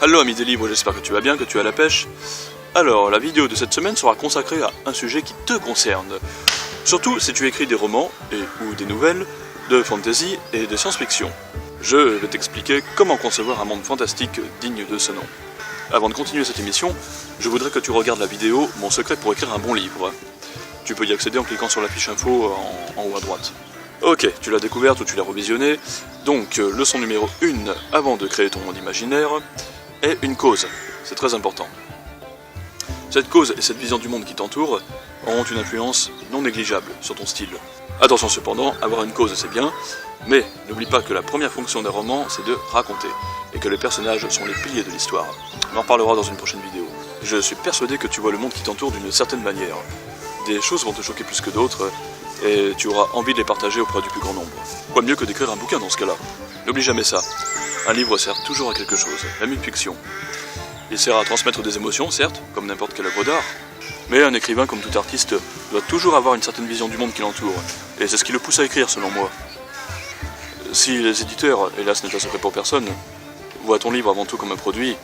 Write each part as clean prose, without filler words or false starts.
Hello amis des livres, j'espère que tu vas bien, que tu as la pêche. Alors, la vidéo de cette semaine sera consacrée à un sujet qui te concerne. Surtout si tu écris des romans ou des nouvelles de fantasy et de science-fiction. Je vais t'expliquer comment concevoir un monde fantastique digne de ce nom. Avant de continuer cette émission, je voudrais que tu regardes la vidéo « Mon secret pour écrire un bon livre ». Tu peux y accéder en cliquant sur la fiche info en haut à droite. Ok, tu l'as découverte ou tu l'as revisionnée. Donc, leçon numéro 1, avant de créer ton monde imaginaire, est une cause. C'est très important. Cette cause et cette vision du monde qui t'entoure auront une influence non négligeable sur ton style. Attention cependant, avoir une cause c'est bien, mais n'oublie pas que la première fonction d'un roman c'est de raconter, et que les personnages sont les piliers de l'histoire. On en parlera dans une prochaine vidéo. Je suis persuadé que tu vois le monde qui t'entoure d'une certaine manière. Des choses vont te choquer plus que d'autres, et tu auras envie de les partager auprès du plus grand nombre. Quoi de mieux que d'écrire un bouquin dans ce cas-là? N'oublie jamais ça. Un livre sert toujours à quelque chose, même une fiction. Il sert à transmettre des émotions, certes, comme n'importe quelle œuvre d'art, mais un écrivain, comme tout artiste, doit toujours avoir une certaine vision du monde qui l'entoure, et c'est ce qui le pousse à écrire, selon moi. Si les éditeurs, hélas n'est un secret pour personne, voient ton livre avant tout comme un produit,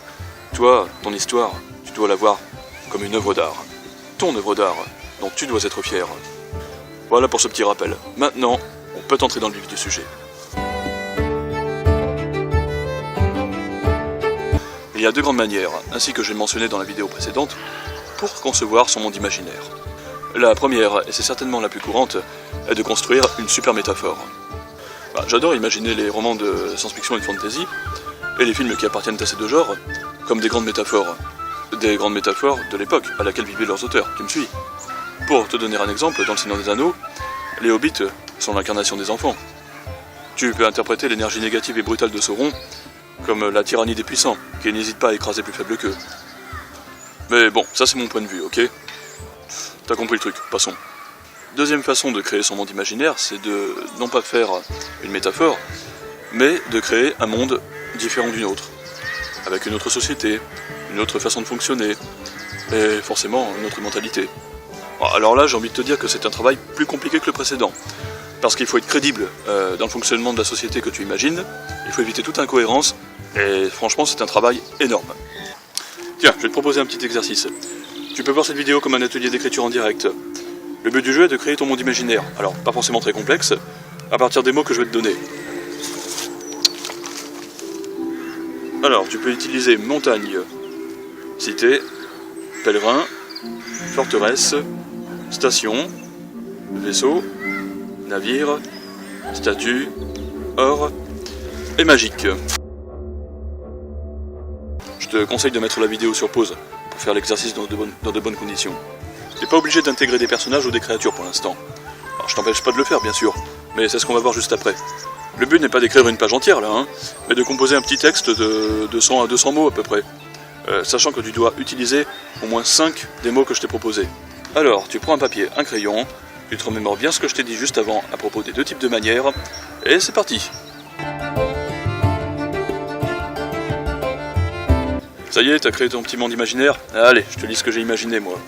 toi, ton histoire, tu dois la voir comme une œuvre d'art. Ton œuvre d'art, dont tu dois être fier. Voilà pour ce petit rappel. Maintenant, on peut entrer dans le vif du sujet. Il y a deux grandes manières, ainsi que j'ai mentionné dans la vidéo précédente, pour concevoir son monde imaginaire. La première, et c'est certainement la plus courante, est de construire une super métaphore. J'adore imaginer les romans de science-fiction et de fantasy, et les films qui appartiennent à ces deux genres, comme des grandes métaphores. Des grandes métaphores de l'époque à laquelle vivaient leurs auteurs, tu me suis? Pour te donner un exemple, dans le Seigneur des Anneaux, les hobbits sont l'incarnation des enfants. Tu peux interpréter l'énergie négative et brutale de Sauron comme la tyrannie des puissants, qui n'hésitent pas à écraser plus faible qu'eux. Mais bon, ça c'est mon point de vue, ok? T'as compris le truc, passons. Deuxième façon de créer son monde imaginaire, c'est de non pas faire une métaphore, mais de créer un monde différent d'une autre, avec une autre société, une autre façon de fonctionner, et forcément une autre mentalité. Alors là, j'ai envie de te dire que c'est un travail plus compliqué que le précédent, parce qu'il faut être crédible dans le fonctionnement de la société que tu imagines, il faut éviter toute incohérence, et franchement c'est un travail énorme. Tiens, je vais te proposer un petit exercice. Tu peux voir cette vidéo comme un atelier d'écriture en direct. Le but du jeu est de créer ton monde imaginaire, alors pas forcément très complexe, à partir des mots que je vais te donner. Alors, tu peux utiliser montagne, cité, pèlerin, forteresse, station, vaisseau, navire, statue, or et magique. Je te conseille de mettre la vidéo sur pause pour faire l'exercice dans de bonnes conditions. Tu n'es pas obligé d'intégrer des personnages ou des créatures pour l'instant. Alors je t'empêche pas de le faire bien sûr, mais c'est ce qu'on va voir juste après. Le but n'est pas d'écrire une page entière là, mais de composer un petit texte de 100 à 200 mots à peu près. Sachant que tu dois utiliser au moins 5 des mots que je t'ai proposés. Alors, tu prends un papier, un crayon, tu te remémores bien ce que je t'ai dit juste avant à propos des deux types de manières, et c'est parti. Ça y est, t'as créé ton petit monde imaginaire? Allez, je te lis ce que j'ai imaginé moi.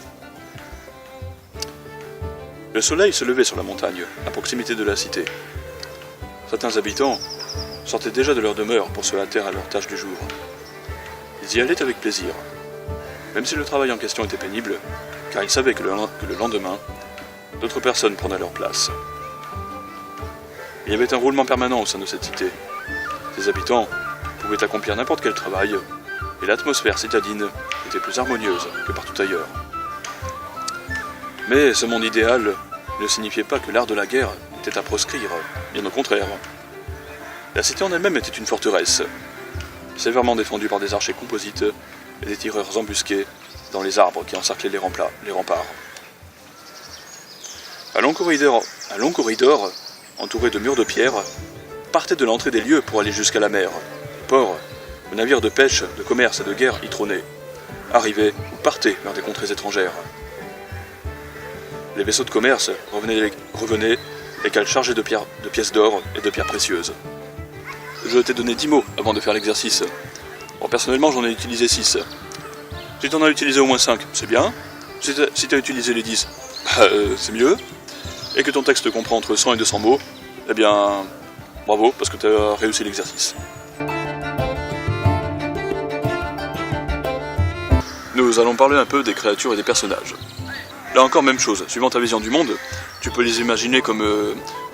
Le soleil se levait sur la montagne, à proximité de la cité. Certains habitants sortaient déjà de leur demeure pour se hâter à leurs tâches du jour. Ils y allaient avec plaisir, même si le travail en question était pénible, car ils savaient que le lendemain, d'autres personnes prenaient leur place. Il y avait un roulement permanent au sein de cette cité. Ses habitants pouvaient accomplir n'importe quel travail, et l'atmosphère citadine était plus harmonieuse que partout ailleurs. Mais ce monde idéal ne signifiait pas que l'art de la guerre était à proscrire, bien au contraire. La cité en elle-même était une forteresse, sévèrement défendue par des archers composites et des tireurs embusqués dans les arbres qui encerclaient les remparts. Un long corridor, entouré de murs de pierre, partait de l'entrée des lieux pour aller jusqu'à la mer. Le port, le navire de pêche, de commerce et de guerre y trônaient, arrivaient ou partaient vers des contrées étrangères. Les vaisseaux de commerce revenaient, les cales chargées de pièces d'or et de pierres précieuses. Je t'ai donné 10 mots avant de faire l'exercice. Bon, personnellement, j'en ai utilisé 6. Si t'en as utilisé au moins 5, c'est bien. Si t'as utilisé les 10, c'est mieux. Et que ton texte comprend entre 100 et 200 mots, eh bien, bravo, parce que t'as réussi l'exercice. nous allons parler un peu des créatures et des personnages. Là encore, même chose, suivant ta vision du monde, tu peux les imaginer comme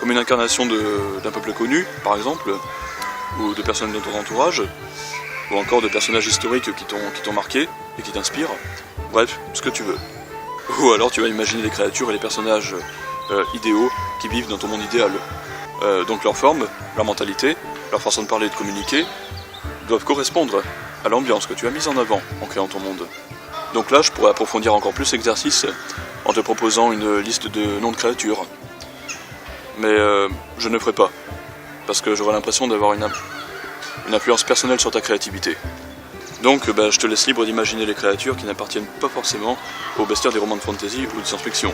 une incarnation d'un peuple connu, par exemple, ou de personnes de ton entourage, ou encore de personnages historiques qui t'ont marqué et qui t'inspirent. Bref, ce que tu veux. Ou alors tu vas imaginer les créatures et les personnages idéaux qui vivent dans ton monde idéal. Donc leur forme, leur mentalité, leur façon de parler et de communiquer doivent correspondre à l'ambiance que tu as mise en avant en créant ton monde. Donc là, je pourrais approfondir encore plus l'exercice en te proposant une liste de noms de créatures. Mais je ne le ferai pas, parce que j'aurai l'impression d'avoir une influence personnelle sur ta créativité. Donc je te laisse libre d'imaginer les créatures qui n'appartiennent pas forcément aux bestiaires des romans de fantasy ou de science-fiction.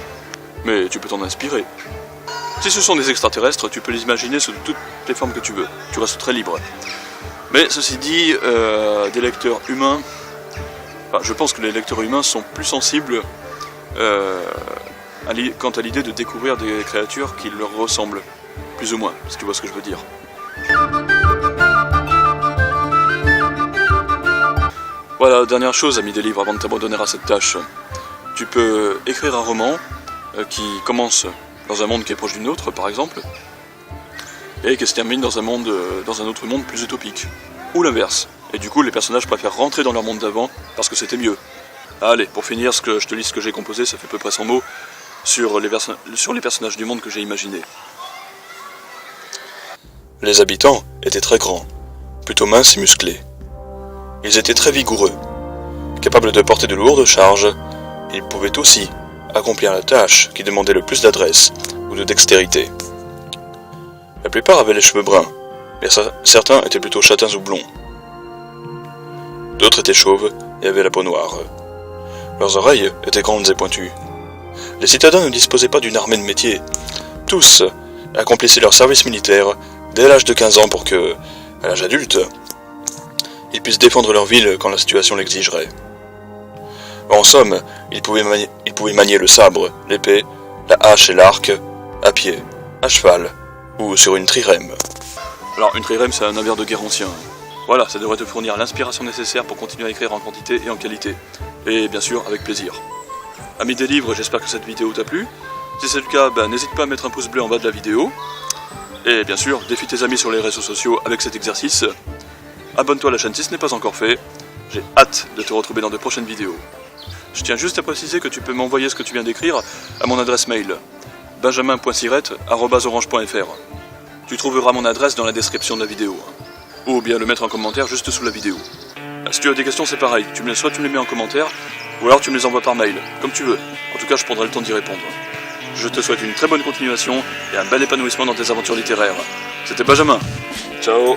Mais tu peux t'en inspirer. Si ce sont des extraterrestres, tu peux les imaginer sous toutes les formes que tu veux. Tu restes très libre. Mais ceci dit, des lecteurs humains... Enfin, je pense que les lecteurs humains sont plus sensibles quant à l'idée de découvrir des créatures qui leur ressemblent. Plus ou moins, si tu vois ce que je veux dire. Voilà, dernière chose, ami des livres, avant de t'abandonner à cette tâche. Tu peux écrire un roman qui commence dans un monde qui est proche du nôtre, par exemple, et qui se termine dans un autre monde plus utopique. Ou l'inverse. Et du coup, les personnages préfèrent rentrer dans leur monde d'avant parce que c'était mieux. Allez, pour finir, je te lis ce que j'ai composé, ça fait à peu près 100 mots, sur les personnages du monde que j'ai imaginé. Les habitants étaient très grands, plutôt minces et musclés. Ils étaient très vigoureux. Capables de porter de lourdes charges, ils pouvaient aussi accomplir la tâche qui demandait le plus d'adresse ou de dextérité. La plupart avaient les cheveux bruns, mais certains étaient plutôt châtains ou blonds. D'autres étaient chauves et avaient la peau noire. Leurs oreilles étaient grandes et pointues. Les citadins ne disposaient pas d'une armée de métier. Tous accomplissaient leur service militaire dès l'âge de 15 ans pour que, à l'âge adulte, ils puissent défendre leur ville quand la situation l'exigerait. En somme, ils pouvaient manier le sabre, l'épée, la hache et l'arc, à pied, à cheval, ou sur une trirème. Alors, une trirème, c'est un navire de guerre ancien. Voilà, ça devrait te fournir l'inspiration nécessaire pour continuer à écrire en quantité et en qualité. Et bien sûr, avec plaisir. Amis des livres, j'espère que cette vidéo t'a plu. Si c'est le cas, n'hésite pas à mettre un pouce bleu en bas de la vidéo. Et bien sûr, défie tes amis sur les réseaux sociaux avec cet exercice. Abonne-toi à la chaîne si ce n'est pas encore fait. J'ai hâte de te retrouver dans de prochaines vidéos. Je tiens juste à préciser que tu peux m'envoyer ce que tu viens d'écrire à mon adresse mail benjamin.sirette@orange.fr. Tu trouveras mon adresse dans la description de la vidéo. Ou bien le mettre en commentaire juste sous la vidéo. Si tu as des questions, c'est pareil. Soit tu me les mets en commentaire, ou alors tu me les envoies par mail, comme tu veux. En tout cas, je prendrai le temps d'y répondre. Je te souhaite une très bonne continuation et un bel épanouissement dans tes aventures littéraires. C'était Benjamin. Ciao.